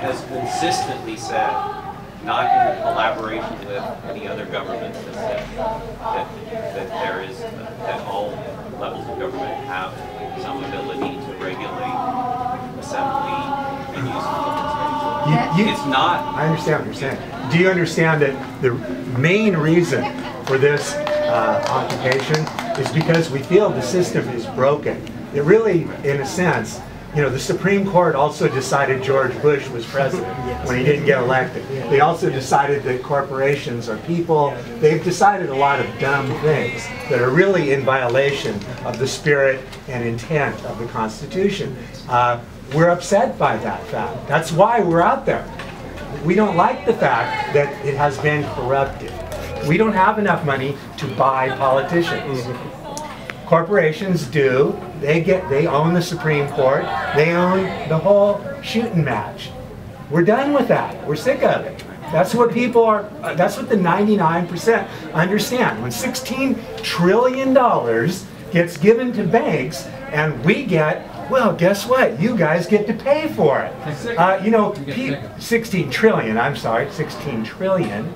has consistently said, not in collaboration with any other government, has said that there is that all levels of government have some ability to regulate assembly and use of public space. It's not. I understand what you're saying. Do you understand that the main reason for this occupation is because we feel the system is broken? It really, in a sense, you know, the Supreme Court also decided George Bush was president when he didn't get elected. They also decided that corporations are people. They've decided a lot of dumb things that are really in violation of the spirit and intent of the Constitution. We're upset by that fact. That's why we're out there. We don't like the fact that it has been corrupted. We don't have enough money to buy politicians. Corporations do. They own the Supreme Court. They own the whole shooting match. We're done with that. We're sick of it. That's what people are, that's what the 99% understand. When $16 trillion gets given to banks and we get, well, guess what? You guys get to pay for it. You know, 16 trillion, I'm sorry, 16 trillion.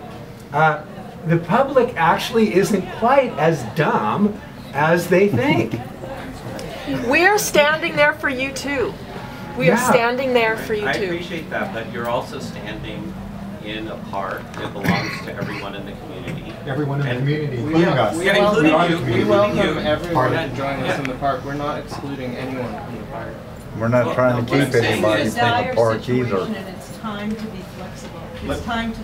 The public actually isn't quite as dumb as they think. We're standing there for you too. We are standing there for you too. I appreciate that, but you're also standing in a park that belongs to everyone in the community. Everyone in the community, including us. We welcome everyone to join us in the park. We're not excluding anyone from the park. We're not trying to keep anybody from the park either. And it's time to be flexible. It's time to